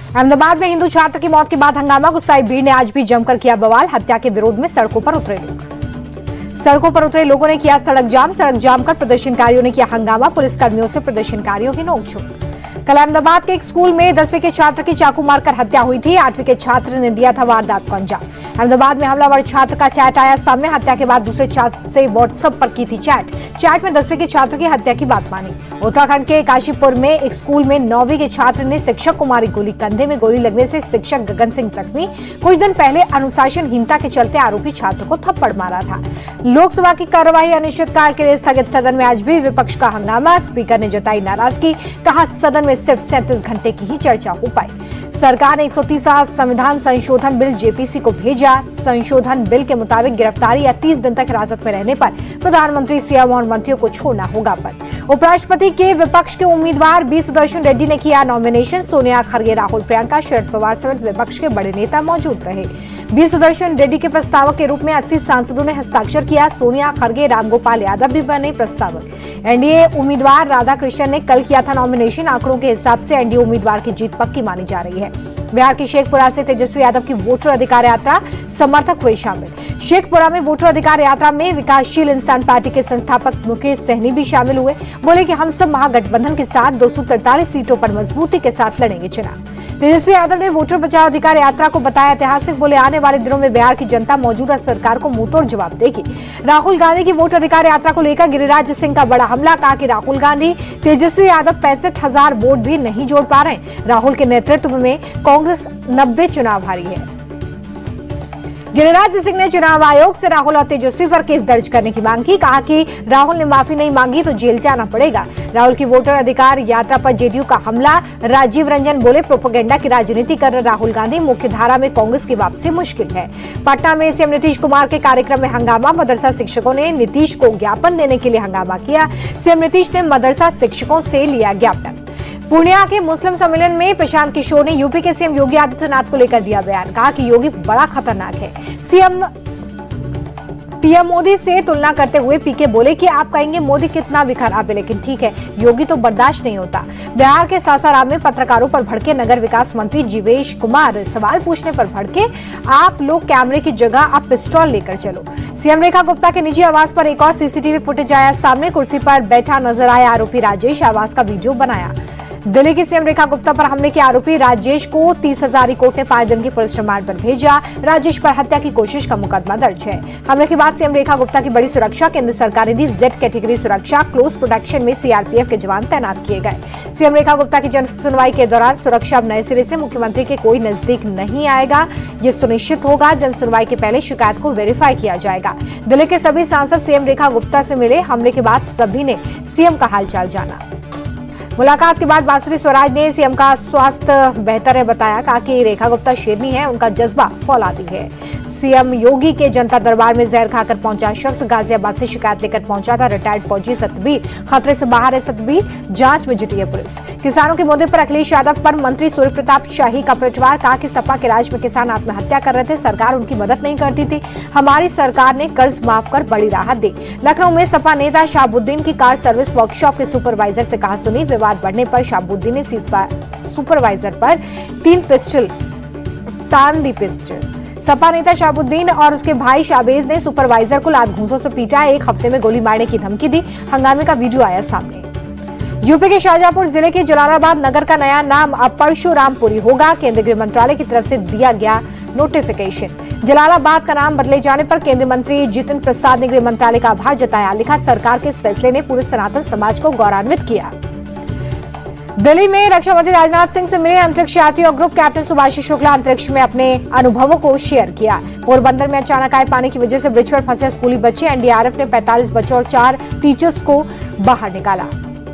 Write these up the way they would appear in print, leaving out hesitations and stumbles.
अहमदाबाद में हिंदू छात्र की मौत के बाद हंगामा, गुस्साई भीड़ ने आज भी जमकर किया बवाल। हत्या के विरोध में सड़कों पर उतरे लोगों ने किया सड़क जाम कर प्रदर्शनकारियों ने किया हंगामा। पुलिसकर्मियों से प्रदर्शनकारियों की नोकझोंक। कल अहमदाबाद के एक स्कूल में 10वीं के छात्र की चाकू मारकर हत्या हुई थी। 8वीं के छात्र ने दिया था वारदात को अंजाम। अहमदाबाद में हमलावर छात्र का चैट आया सामने। हत्या के बाद दूसरे छात्र से व्हाट्सएप पर की थी चैट में 10वीं के छात्र की हत्या की बात मानी। उत्तराखंड के काशीपुर में एक स्कूल में 9वीं के छात्र ने शिक्षक को मारी गोली। कंधे में गोली लगने से शिक्षक गगन सिंह जख्मी। कुछ दिन पहले अनुशासनहीनता के चलते आरोपी छात्र को थप्पड़ मारा था। लोकसभा की कार्यवाही अनिश्चितकाल के लिए स्थगित। सदन में आज भी विपक्ष का हंगामा। स्पीकर ने जताई नाराजगी, कहा सदन में सिर्फ 37 घंटे की ही चर्चा हो पाई। सरकार ने 130वां संविधान संशोधन बिल जेपीसी को भेजा। संशोधन बिल के मुताबिक गिरफ्तारी या 30 दिन तक हिरासत में रहने पर प्रधानमंत्री, सीएम और मंत्रियों को छोड़ना होगा। पर उपराष्ट्रपति के विपक्ष के उम्मीदवार बी सुदर्शन रेड्डी ने किया नॉमिनेशन। सोनिया, खरगे, राहुल, प्रियंका, शरद पवार समेत विपक्ष के बड़े नेता मौजूद रहे। बी सुदर्शन रेड्डी के प्रस्तावक के रूप में 80 सांसदों ने हस्ताक्षर किया। सोनिया, खरगे, रामगोपाल यादव भी बने प्रस्तावक। एनडीए उम्मीदवार राधाकृष्णन ने कल किया था नॉमिनेशन। आंकड़ों के हिसाब से एनडीए उम्मीदवार की जीत पक्की मानी जा रही है। बिहार के शेखपुरा से तेजस्वी यादव की वोटर अधिकार यात्रा, समर्थक हुए शामिल। शेखपुरा में वोटर अधिकार यात्रा में विकासशील इंसान पार्टी के संस्थापक मुकेश सहनी भी शामिल हुए। बोले कि हम सब महागठबंधन के साथ 243 सीटों पर मजबूती के साथ लड़ेंगे चुनाव। तेजस्वी यादव ने वोटर बचाओ अधिकार यात्रा को बताया ऐतिहासिक। बोले आने वाले दिनों में बिहार की जनता मौजूदा सरकार को मुंहतोड़ जवाब देगी। राहुल गांधी की वोटर अधिकार यात्रा को लेकर गिरिराज सिंह का बड़ा हमला, कहा कि राहुल गांधी, तेजस्वी यादव 65,000 वोट भी नहीं जोड़ पा रहे। राहुल के नेतृत्व में कांग्रेस 90 चुनाव हारी है। गिरिराज सिंह ने चुनाव आयोग से राहुल और तेजस्वी पर केस दर्ज करने की मांग की। कहा कि राहुल ने माफी नहीं मांगी तो जेल जाना पड़ेगा। राहुल की वोटर अधिकार यात्रा पर जेडीयू का हमला। राजीव रंजन बोले प्रोपेगेंडा की राजनीति कर रहे राहुल गांधी, मुख्य धारा में कांग्रेस की वापसी मुश्किल है। पटना में सीएम नीतीश कुमार के कार्यक्रम में हंगामा। मदरसा शिक्षकों ने नीतीश को ज्ञापन देने के लिए हंगामा किया। सीएम नीतीश ने मदरसा शिक्षकों से लिया ज्ञापन। पूर्णिया के मुस्लिम सम्मेलन में प्रशांत किशोर ने यूपी के सीएम योगी आदित्यनाथ को लेकर दिया बयान। कहा कि योगी बड़ा खतरनाक है। पीएम मोदी से तुलना करते हुए पीके बोले कि आप कहेंगे मोदी कितना भी खराब है, लेकिन ठीक है, योगी तो बर्दाश्त नहीं होता। बिहार के सासाराम में पत्रकारों पर भड़के नगर विकास मंत्री जीवेश कुमार। सवाल पूछने पर भड़के, आप लोग कैमरे की जगह आप पिस्टल लेकर चलो। सीएम रेखा गुप्ता के निजी आवास पर एक और सीसीटीवी फुटेज आया सामने। कुर्सी पर बैठा नजर आया आरोपी राजेश। आवास का वीडियो बनाया। दिल्ली की सीएम रेखा गुप्ता पर हमले के आरोपी राजेश को 30 हजारी कोर्ट ने 5 दिन की पुलिस रिमांड पर भेजा। राजेश पर हत्या की कोशिश का मुकदमा दर्ज है। हमले के बाद सीएम रेखा गुप्ता की बड़ी सुरक्षा केंद्र सरकार ने दी। जेड कैटेगरी सुरक्षा, क्लोज प्रोटेक्शन में सीआरपीएफ के जवान तैनात किए गए। सीएम रेखा गुप्ता की जन सुनवाई के दौरान सुरक्षा अब नए सिरे से मुख्यमंत्री के कोई नजदीक नहीं आएगा। ये सुनिश्चित होगा। जन सुनवाई के पहले शिकायत को वेरीफाई किया जाएगा। दिल्ली के सभी सांसद सीएम रेखा गुप्ता से मिले। हमले के बाद सभी ने सीएम का हालचाल जाना। मुलाकात के बाद बांसुरी स्वराज ने सीएम का स्वास्थ्य बेहतर है बताया। कहा कि रेखा गुप्ता शेरनी है, उनका जज्बा फौलादी है। सीएम योगी के जनता दरबार में जहर खाकर पहुंचा शख्स गाजियाबाद से शिकायत लेकर पहुंचा था। रिटायर्ड फौजी सतबीर खतरे से बाहर है। सतबीर जांच में जुटी है पुलिस। किसानों के मुद्दे पर अखिलेश यादव पर मंत्री सूर्य प्रताप शाही का पलटवार। कहा कि सपा के राज में किसान आत्महत्या कर रहे थे, सरकार उनकी मदद नहीं करती थी। हमारी सरकार ने कर्ज माफ कर बड़ी राहत दी। लखनऊ में सपा नेता शाहबुद्दीन की कार सर्विस वर्कशॉप के सुपरवाइजर से कहा सुनी। विवाद बढ़ने पर शाहबुद्दीन ने सुपरवाइजर पर 3 पिस्टल तान दी। पिस्टल सपा नेता शाहबुद्दीन और उसके भाई शाहबेज ने सुपरवाइजर को लात घूंसों से पीटा। 1 हफ्ते में गोली मारने की धमकी दी। हंगामे का वीडियो आया सामने। यूपी के शाहजहांपुर जिले के जलालाबाद नगर का नया नाम अब परशुरामपुरी होगा। केंद्रीय गृह मंत्रालय की तरफ से दिया गया नोटिफिकेशन। जलालाबाद का नाम बदले जाने पर केंद्रीय मंत्री जितेंद्र प्रसाद ने गृह मंत्रालय का आभार जताया। लिखा, सरकार के इस फैसले ने पूरे सनातन समाज को गौरवान्वित किया। दिल्ली में रक्षा मंत्री राजनाथ सिंह से मिले अंतरिक्ष यात्री और ग्रुप कैप्टन सुभाष शुक्ला। अंतरिक्ष में अपने अनुभवों को शेयर किया। पोरबंदर में अचानक आए पानी की वजह से ब्रिज पर फंसे स्कूली बच्चे। एनडीआरएफ ने 45 बच्चों और 4 टीचर्स को बाहर निकाला।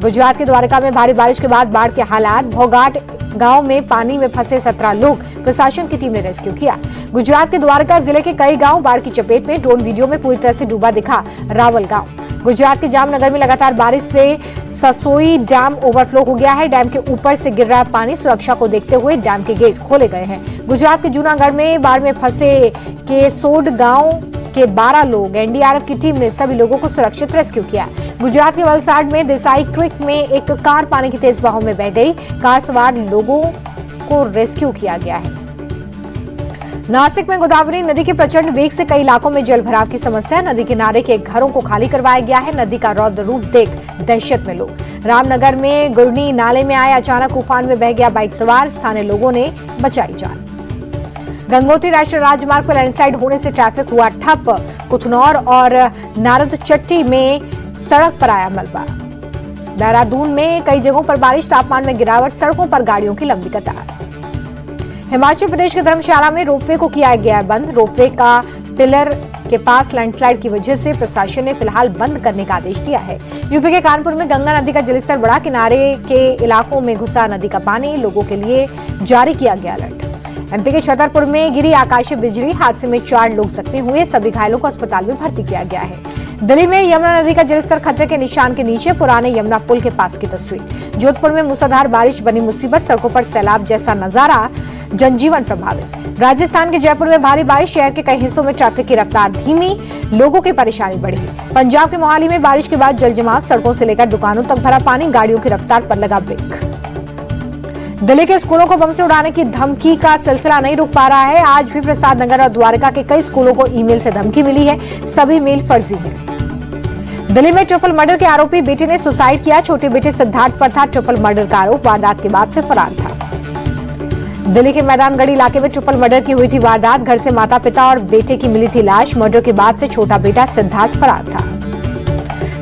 गुजरात के द्वारका में भारी बारिश के बाद बाढ़ के हालात। भोगाट गांव में पानी में फंसे 17 लोग, प्रशासन की टीम ने रेस्क्यू किया। गुजरात के द्वारका जिले के कई गांव बाढ़ की चपेट में। ड्रोन वीडियो में पूरी तरह से डूबा दिखा रावल गांव। गुजरात के जामनगर में लगातार बारिश से ससोई डैम ओवरफ्लो हो गया है। डैम के ऊपर से गिर रहा है पानी। सुरक्षा को देखते हुए डैम के गेट खोले गए हैं। गुजरात के जूनागढ़ में बाढ़ में फंसे केसोड गांव के 12 लोग। एनडीआरएफ की टीम ने सभी लोगों को सुरक्षित रेस्क्यू किया। गुजरात के वलसाड में देसाई क्रिक में एक कार पानी की तेज बहाव में बह गई। कार सवार लोगों को रेस्क्यू किया गया है। नासिक में गोदावरी नदी के प्रचंड वेग से कई इलाकों में जल भराव की समस्या। नदी किनारे के घरों को खाली करवाया गया है। नदी का रौद्र रूप देख दहशत में लोग। रामनगर में गुरनी नाले में आए अचानक उफान में बह गया बाइक सवार, स्थानीय लोगों ने बचाई जान। गंगोत्री राष्ट्रीय राजमार्ग पर लैंडस्लाइड होने से ट्रैफिक हुआ ठप। कुथनौर और नारदचट्टी में सड़क पर आया मलबा। देहरादून में कई जगहों पर बारिश, तापमान में गिरावट, सड़कों पर गाड़ियों की लंबी कतार। हिमाचल प्रदेश के धर्मशाला में रोपवे को किया गया बंद। रोपवे का पिलर के पास लैंडस्लाइड की वजह से प्रशासन ने फिलहाल बंद करने का आदेश दिया है। यूपी के कानपुर में गंगा नदी का जलस्तर बढ़ा। किनारे के इलाकों में घुसा नदी का पानी, लोगों के लिए जारी किया गया अलर्ट। एमपी के छतरपुर में गिरी आकाशीय बिजली, हादसे में 4 लोग जख्मी हुए। सभी घायलों को अस्पताल में भर्ती किया गया है। दिल्ली में यमुना नदी का जलस्तर खतरे के निशान के नीचे, पुराने यमुना पुल के पास की तस्वीर। जोधपुर में मूसलाधार बारिश बनी मुसीबत, सड़कों पर सैलाब जैसा नजारा, जनजीवन प्रभावित। राजस्थान के जयपुर में भारी बारिश, शहर के कई हिस्सों में ट्रैफिक की रफ्तार धीमी, लोगों की परेशानी बढ़ी। पंजाब के मोहाली में बारिश के बाद जल जमाव, सड़कों से लेकर दुकानों तक भरा पानी, गाड़ियों की रफ्तार पर लगा ब्रेक। दिल्ली के स्कूलों को बम से उड़ाने की धमकी का सिलसिला नहीं रुक पा रहा है। आज भी प्रसाद नगर और द्वारका के कई स्कूलों को ईमेल से धमकी मिली है। सभी मेल फर्जी हैं। दिल्ली में ट्रिपल मर्डर के आरोपी बेटे ने सुसाइड किया। छोटे बेटे सिद्धार्थ पर था ट्रिपल मर्डर का आरोप, वारदात के बाद से फरार था। दिल्ली के मैदानगढ़ इलाके में ट्रिपल मर्डर की हुई थी वारदात। घर से माता पिता और बेटे की मिली थी लाश। मर्डर के बाद से छोटा बेटा सिद्धार्थ फरार था।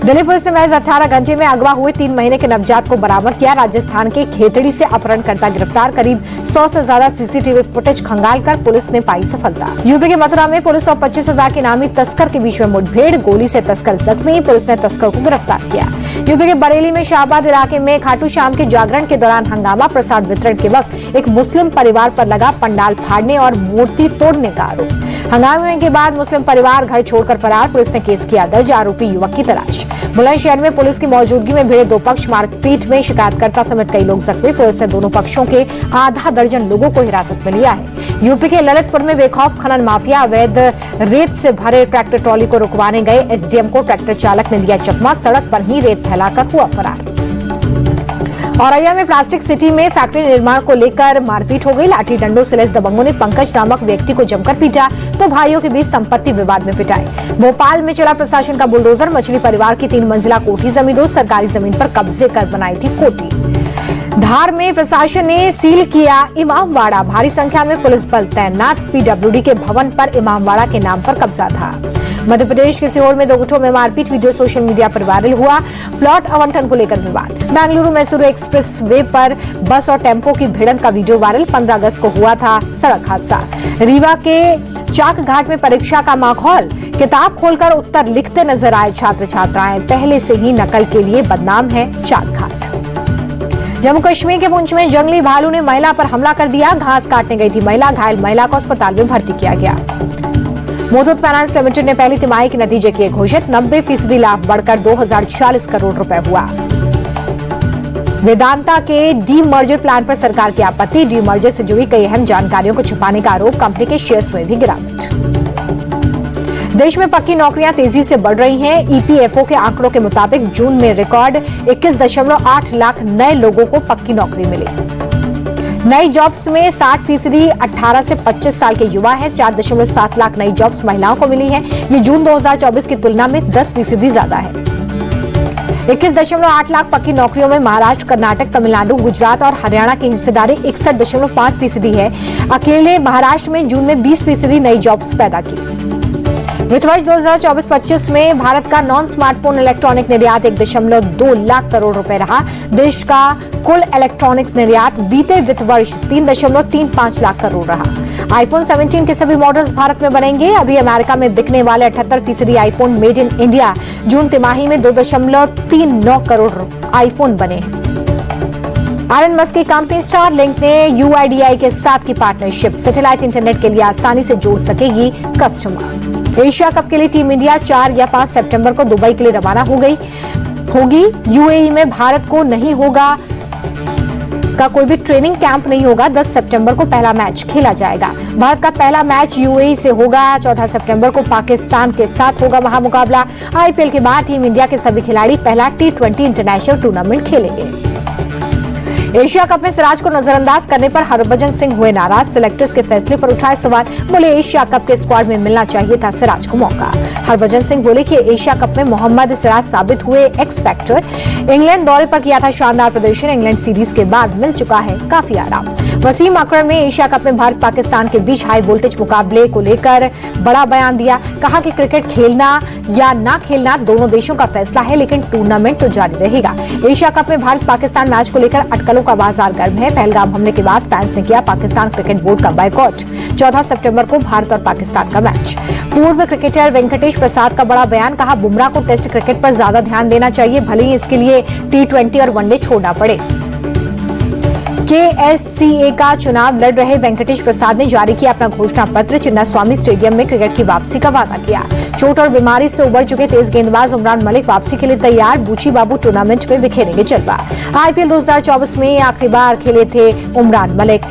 दिल्ली पुलिस ने महज 18 घंटे में अगवा हुए 3 महीने के नवजात को बरामद किया। राजस्थान के खेतड़ी से अपहरणकर्ता गिरफ्तार। करीब 100 से ज्यादा सीसीटीवी फुटेज खंगालकर पुलिस ने पाई सफलता। यूपी के मथुरा में पुलिस और 25,000 के नामी तस्कर के बीच में मुठभेड़, गोली से तस्कर जख्मी, पुलिस ने तस्कर को गिरफ्तार किया। यूपी के बरेली में शाहबाद इलाके में खाटू श्याम के जागरण के दौरान हंगामा, प्रसाद वितरण के वक्त एक मुस्लिम परिवार पर लगा पंडाल फाड़ने और मूर्ति तोड़ने का आरोप। हंगामे के बाद मुस्लिम परिवार घर छोड़कर फरार। पुलिस ने केस किया दर्ज, आरोपी युवक की तलाश। बुलंदशहर में पुलिस की मौजूदगी में भिड़े 2 पक्ष, मारपीट में शिकायतकर्ता समेत कई लोग जख्मी। पुलिस ने दोनों पक्षों के आधा दर्जन लोगों को हिरासत में लिया है। यूपी के ललितपुर में बेखौफ खनन माफिया अवैध रेत से भरे ट्रैक्टर ट्रॉली को रुकवाने गए एसडीएम को ट्रैक्टर चालक ने दिया चकमा। सड़क पर ही रेत फैलाकर हुआ फरार। औरैया में प्लास्टिक सिटी में फैक्ट्री निर्माण को लेकर मारपीट हो गई। लाठी डंडों से लैस दबंगों ने पंकज नामक व्यक्ति को जमकर पीटा तो भाइयों के बीच संपत्ति विवाद में पिटाई। भोपाल में चला प्रशासन का बुलडोजर। मछली परिवार की 3 मंजिला कोठी जमींदोज, सरकारी जमीन पर कब्जे कर बनाई थी कोठी। धार में प्रशासन ने सील किया इमामवाड़ा। भारी संख्या में पुलिस बल तैनात। पीडब्ल्यूडी के भवन पर इमामवाड़ा के नाम पर कब्जा था। मध्य प्रदेश के सीहोर में 2 गुटों में मारपीट, वीडियो सोशल मीडिया पर वायरल हुआ। प्लॉट आवंटन को लेकर विवाद। बेंगलुरु मैसूरू एक्सप्रेस वे पर बस और टेम्पो की भिड़ंत का वीडियो वायरल। 15 अगस्त को हुआ था सड़क हादसा। रीवा के चाक घाट में परीक्षा का माहौल। किताब खोलकर उत्तर लिखते नजर आए छात्र छात्राएं। पहले से ही नकल के लिए बदनाम है चाक घाट। जम्मू कश्मीर के पुंछ में जंगली भालू ने महिला पर हमला कर दिया। घास काटने गई थी महिला, घायल महिला को अस्पताल में भर्ती किया गया। मुथूट फाइनेंस लिमिटेड ने पहली तिमाही के नतीजे किए घोषित। 90% लाभ बढ़कर 2040 करोड़ रुपए हुआ। वेदांता के डी मर्जर प्लान पर सरकार की आपत्ति। डी मर्जर से जुड़ी कई अहम जानकारियों को छुपाने का आरोप। कंपनी के शेयर्स में भी गिरावट। देश में पक्की नौकरियां तेजी से बढ़ रही हैं। ईपीएफओ के आंकड़ों के मुताबिक जून में रिकॉर्ड 21.8 लाख नए लोगों को पक्की नौकरी मिली। नई जॉब्स में 60% 18 से 25 साल के युवा हैं। 4.7 लाख नई जॉब्स महिलाओं को मिली हैं। ये जून 2024 की तुलना में 10% ज्यादा है। 21.8 लाख पक्की नौकरियों में महाराष्ट्र, कर्नाटक, तमिलनाडु, गुजरात और हरियाणा की हिस्सेदारी 61.5% है। अकेले महाराष्ट्र में जून में 20% नई जॉब्स पैदा की। वित्त वर्ष 2024-25 में भारत का नॉन स्मार्टफोन इलेक्ट्रॉनिक निर्यात 1.2 लाख करोड़ रुपए रहा। देश का कुल इलेक्ट्रॉनिक्स निर्यात बीते वित्त वर्ष 3.35 लाख करोड़ रहा। आईफोन 17 के सभी मॉडल्स भारत में बनेंगे। अभी अमेरिका में बिकने वाले 78% आईफोन मेड इन इंडिया। जून तिमाही में 2.39 करोड़ आईफोन बने हैं। एलन मस्क की कंपनी स्टारलिंक ने यूआईडीआई के साथ की पार्टनरशिप। सैटेलाइट इंटरनेट के लिए आसानी से जोड़ सकेगी कस्टमर। एशिया कप के लिए टीम इंडिया 4 या 5 सितंबर को दुबई के लिए रवाना होगी। यूएई में भारत को नहीं होगा का कोई भी ट्रेनिंग कैंप नहीं होगा। 10 सितंबर को पहला मैच खेला जाएगा। भारत का पहला मैच यूएई से होगा। 14 सितंबर को पाकिस्तान के साथ होगा महामुकाबला। आईपीएल के बाद टीम इंडिया के सभी खिलाड़ी पहला T20 इंटरनेशनल टूर्नामेंट खेलेंगे। एशिया कप में सिराज को नजरअंदाज करने पर हरभजन सिंह हुए नाराज। सिलेक्टर्स के फैसले पर उठाए सवाल, बोले एशिया कप के स्क्वाड में मिलना चाहिए था सिराज को मौका। हरभजन सिंह बोले कि एशिया कप में मोहम्मद सिराज साबित हुए एक्स फैक्टर। इंग्लैंड दौरे पर किया था शानदार प्रदर्शन। इंग्लैंड सीरीज के बाद मिल चुका है काफी आराम। वसीम अकरम ने एशिया कप में भारत पाकिस्तान के बीच हाई वोल्टेज मुकाबले को लेकर बड़ा बयान दिया। कहा कि क्रिकेट खेलना या ना खेलना दोनों देशों का फैसला है, लेकिन टूर्नामेंट तो जारी रहेगा। एशिया कप में भारत पाकिस्तान मैच को लेकर अटकलों का बाजार गर्म है। पहलगाम हमले के बाद फैंस ने किया पाकिस्तान क्रिकेट बोर्ड का बायकॉट। 14 सितंबर को भारत और पाकिस्तान का मैच। पूर्व क्रिकेटर वेंकटेश प्रसाद का बड़ा बयान। कहा बुमराह को टेस्ट क्रिकेट पर ज्यादा ध्यान देना चाहिए, भले ही इसके लिए T20 और वनडे छोड़ना पड़े। KSCA का चुनाव लड़ रहे वेंकटेश प्रसाद ने जारी किया अपना घोषणा पत्र। चिन्नास्वामी स्टेडियम में क्रिकेट की वापसी का वादा किया। चोट और बीमारी से उबर चुके तेज गेंदबाज उमरान मलिक वापसी के लिए तैयार। बूची बाबू टूर्नामेंट में बिखेरेंगे जलवा। IPL 2024 में आखिरी बार खेले थे उमरान मलिक।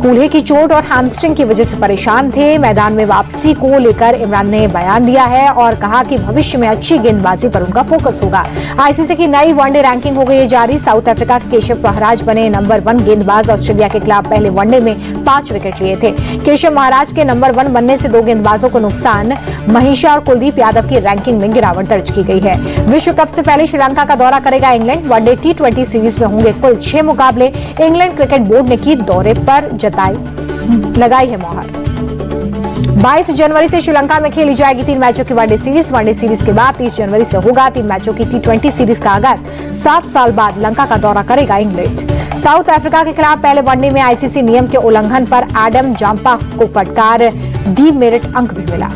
कूल्हे की चोट और हैमस्ट्रिंग की वजह से परेशान थे। मैदान में वापसी को लेकर इमरान ने बयान दिया है और कहा कि भविष्य में अच्छी गेंदबाजी पर उनका फोकस होगा। ICC की नई वनडे रैंकिंग हो गई है जारी। साउथ अफ्रीका के केशव महाराज बने नंबर 1 गेंदबाज। ऑस्ट्रेलिया के खिलाफ पहले वनडे में 5 विकेट लिए थे। केशव महाराज के नंबर 1 बनने से 2 गेंदबाजों को नुकसान। महीशा और कुलदीप यादव की रैंकिंग में गिरावट दर्ज की गई है। विश्व कप से पहले श्रीलंका का दौरा करेगा इंग्लैंड। वनडे T20 सीरीज में होंगे कुल 6 मुकाबले। इंग्लैंड क्रिकेट बोर्ड ने की दौरे पर लगाई है मोहर। 22 जनवरी से श्रीलंका में खेली जाएगी 3 मैचों की वनडे सीरीज। वनडे सीरीज के बाद 30 जनवरी से होगा 3 मैचों की T20 सीरीज का आगाज। 7 साल बाद लंका का दौरा करेगा इंग्लैंड। साउथ अफ्रीका के खिलाफ पहले वनडे में ICC नियम के उल्लंघन पर एडम जाम्पा को फटकार, डीमेरिट अंक भी मिला।